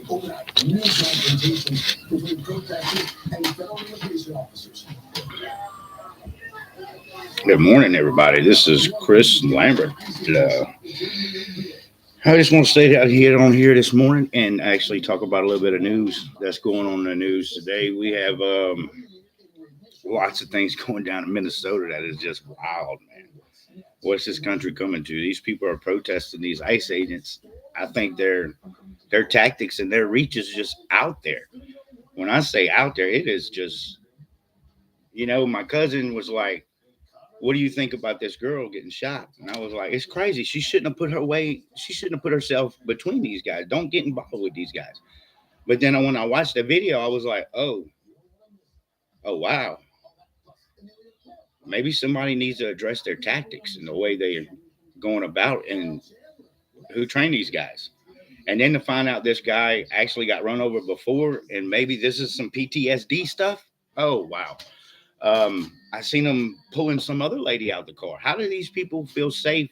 Good morning, everybody. This is Chris Lambert. I just want to stay out here on here this morning and actually talk about a little bit of news that's going on in the news today. We have lots of things going down in Minnesota that is just wild, man. What's this country coming to? These people are protesting these ICE agents. I think their tactics and their reach is just out there. When I say out there, it is just my cousin was like, what do you think about this girl getting shot? And I was like, it's crazy. She shouldn't have put herself between these guys. Don't get involved with these guys. But then when I watched the video, I was like, oh wow. Maybe somebody needs to address their tactics and the way they're going about and who trained these guys. And then to find out this guy actually got run over before, and maybe this is some PTSD stuff. Oh wow. I seen them pulling some other lady out the car. How do these people feel safe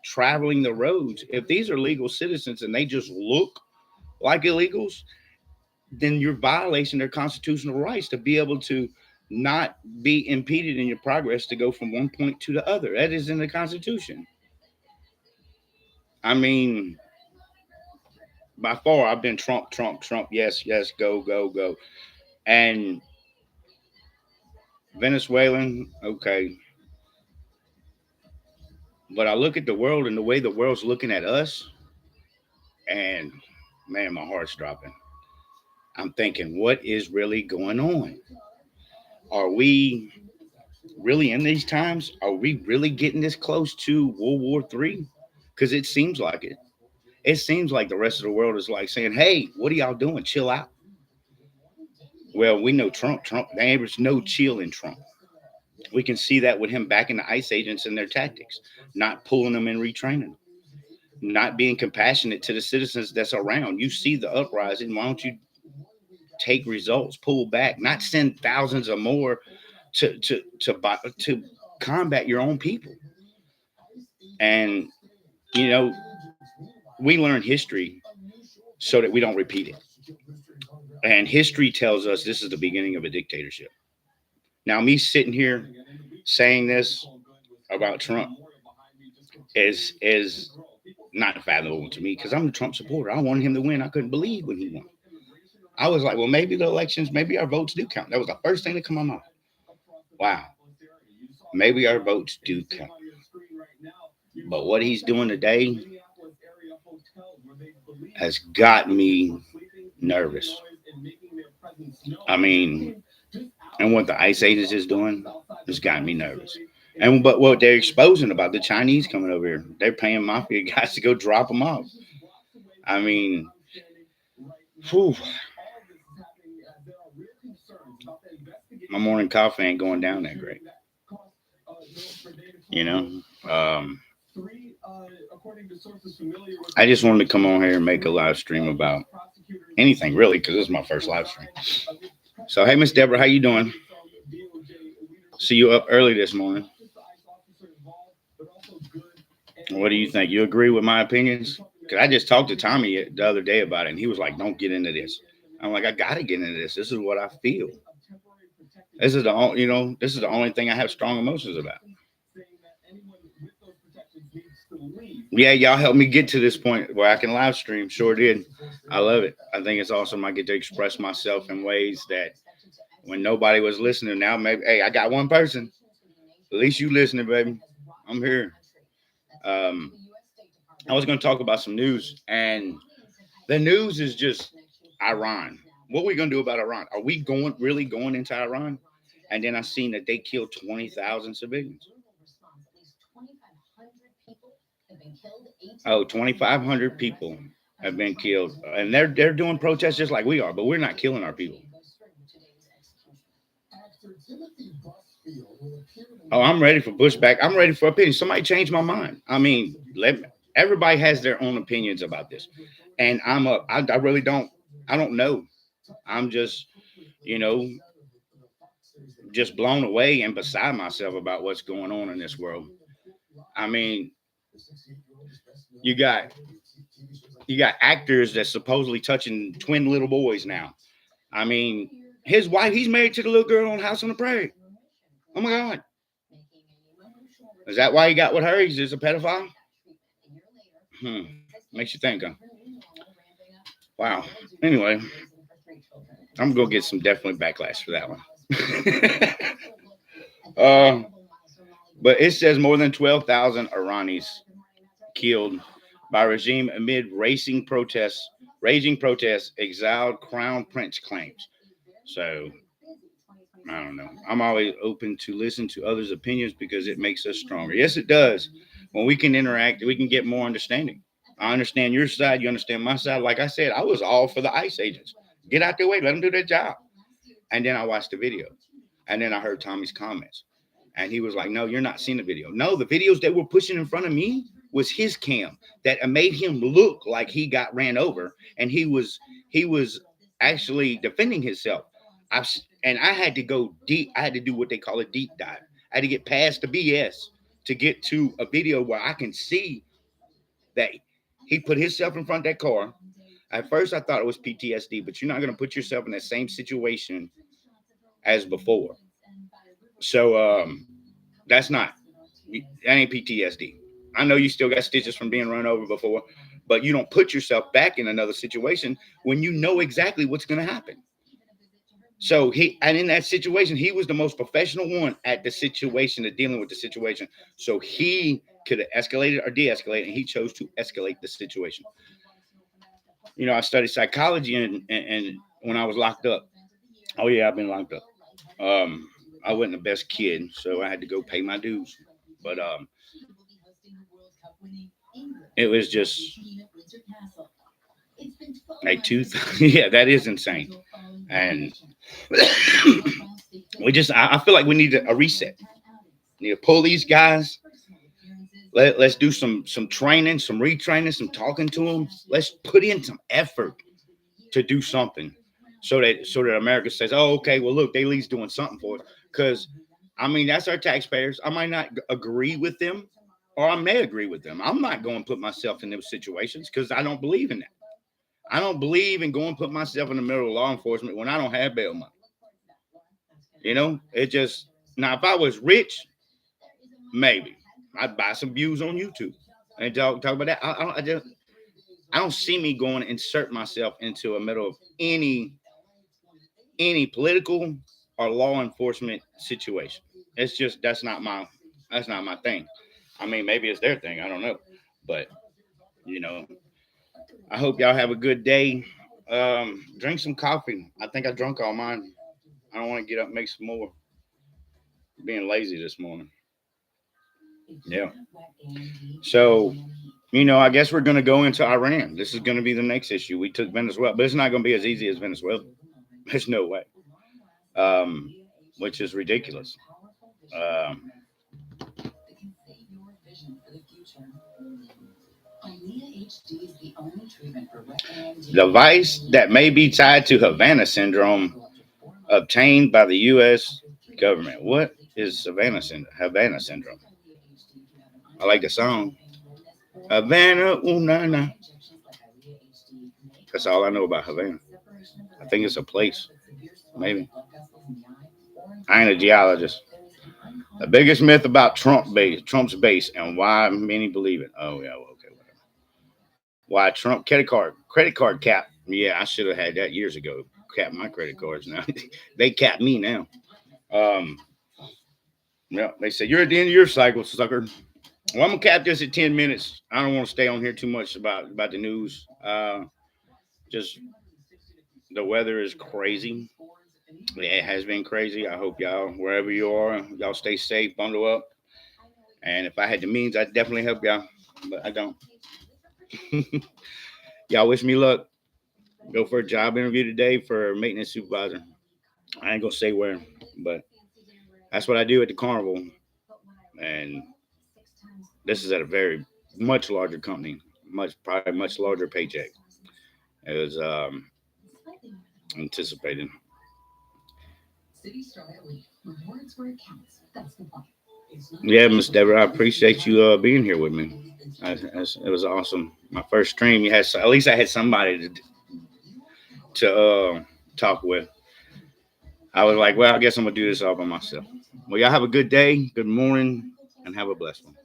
traveling the roads? If these are legal citizens and they just look like illegals, then you're violating their constitutional rights to be able to not be impeded in your progress to go from one point to the other. That is in the Constitution. I mean, by far, I've been Trump, Trump, Trump. Yes, yes, go, go, go. And Venezuelan, okay. But I look at the world and the way the world's looking at us, and man, my heart's dropping. I'm thinking, what is really going on? Are we really in these times? Are we really getting this close to World War III? Because it seems like it. It seems like the rest of the world is like saying, hey, what are y'all doing? Chill out. Well, we know Trump. There's no chill in Trump. We can see that with him backing the ICE agents and their tactics, not pulling them and retraining them, not being compassionate to the citizens that's around. You see the uprising. Why don't you take results, pull back, not send thousands or more to combat your own people? And we learn history so that we don't repeat it. And history tells us this is the beginning of a dictatorship. Now, me sitting here saying this about Trump is not fathomable to me because I'm a Trump supporter. I wanted him to win. I couldn't believe when he won. I was like, well, maybe the elections, maybe our votes do count. That was the first thing that come to my mind. Wow. Maybe our votes do count. But what he's doing today has got me nervous. I mean, and what the ICE agents is doing has got me nervous. But what they're exposing about the Chinese coming over here, they're paying mafia guys to go drop them off. I mean, whew. My morning coffee ain't going down that great. I just wanted to come on here and make a live stream about anything really, because this is my first live stream. So, hey, Miss Deborah, how you doing? See you up early this morning. What do you think? You agree with my opinions? Because I just talked to Tommy the other day about it, and he was like, don't get into this. I'm like, I got to get into this. This is what I feel. This is the only thing I have strong emotions about. Yeah, y'all helped me get to this point where I can live stream. Sure did. I love it. I think it's awesome. I get to express myself in ways that when nobody was listening, now maybe, hey, I got one person. At least you listening, baby. I'm here. I was going to talk about some news, and the news is just Iran. What are we going to do about Iran? Are we really going into Iran? And then I seen that they killed 20,000 civilians. Oh, 2,500 people have been killed. And they're doing protests just like we are, but we're not killing our people. Oh, I'm ready for pushback. I'm ready for opinion. Somebody changed my mind. I mean, everybody has their own opinions about this. And I really don't know. I'm just, just blown away and beside myself about what's going on in this world. I mean, you got You got actors that's supposedly touching twin little boys now. I mean, his wife, he's married to the little girl on House on the Prairie. Oh my God. Is that why he got with her? He's just a pedophile? Hmm. Makes you think, huh? Wow. Anyway, I'm going to get some definitely backlash for that one. uh, but it says more than 12,000 Iranis killed by regime amid raging protests, exiled crown prince claims. So I don't know. I'm always open to listen to others' opinions because it makes us stronger. Yes, it does. When we can interact, we can get more understanding. I understand your side, you understand my side. Like I said, I was all for the ICE agents. Get out their way, let them do their job. And then I watched the video. And then I heard Tommy's comments. And he was like, no, you're not seeing the video. No, the videos that were pushing in front of me was his cam that made him look like he got ran over. And he was actually defending himself. And I had to go deep. I had to do what they call a deep dive. I had to get past the BS to get to a video where I can see that he put himself in front of that car. At first, I thought it was PTSD, but you're not going to put yourself in the same situation as before. So that's not that ain't PTSD. I know you still got stitches from being run over before, but you don't put yourself back in another situation when you know exactly what's going to happen. So and in that situation, he was the most professional one at the situation, at dealing with the situation. So he could have escalated or de-escalated, and he chose to escalate the situation. I studied psychology, and when I was locked up, oh yeah, I've been locked up. Um, I wasn't the best kid, so I had to go pay my dues. But it was just like two. Yeah, that is insane. And I feel like we need a reset. We need to pull these guys. Let's do some training, some retraining, some talking to them. Let's put in some effort to do something, so that America says, "Oh, okay, well, look, they at least doing something for us." Because I mean, that's our taxpayers. I might not agree with them, or I may agree with them. I'm not going to put myself in those situations because I don't believe in that. I don't believe in going to put myself in the middle of law enforcement when I don't have bail money. It just now if I was rich, maybe I'd buy some views on YouTube and talk about that. I don't see me going to insert myself into a middle of any political or law enforcement situation. It's just that's not my thing. I mean, maybe it's their thing. I don't know, but you know, I hope y'all have a good day. Drink some coffee. I think I drunk all mine. I don't want to get up and make some more. Being lazy this morning. Yeah. So, I guess we're going to go into Iran. This is going to be the next issue. We took Venezuela, but it's not going to be as easy as Venezuela. There's no way. Um, which is ridiculous. Um, device that may be tied to Havana syndrome obtained by the U.S. government. What is Havana syndrome? I like the song. Havana, ooh, na, na. That's all I know about Havana. I think it's a place. Maybe. I ain't a geologist. The biggest myth about Trump's base, and why many believe it. Oh yeah, well, okay, whatever. Why Trump credit card cap? Yeah, I should have had that years ago. Cap my credit cards now. They cap me now. Um, yeah, they say you're at the end of your cycle, sucker. Well, I'm gonna cap this at 10 minutes. I don't want to stay on here too much about the news. Just the weather is crazy. Yeah, it has been crazy. I hope y'all, wherever you are, y'all stay safe, bundle up. And if I had the means, I'd definitely help y'all, but I don't. Y'all wish me luck. Go for a job interview today for maintenance supervisor. I ain't gonna say where, but that's what I do at the carnival. And this is at a very much larger company, probably much larger paycheck. It was anticipated. Yeah, Miss Deborah, I appreciate you being here with me. It was awesome. My first stream, you had at least I had somebody to talk with. I was like, well, I guess I'm gonna do this all by myself. Well, y'all have a good day, good morning, and have a blessed one.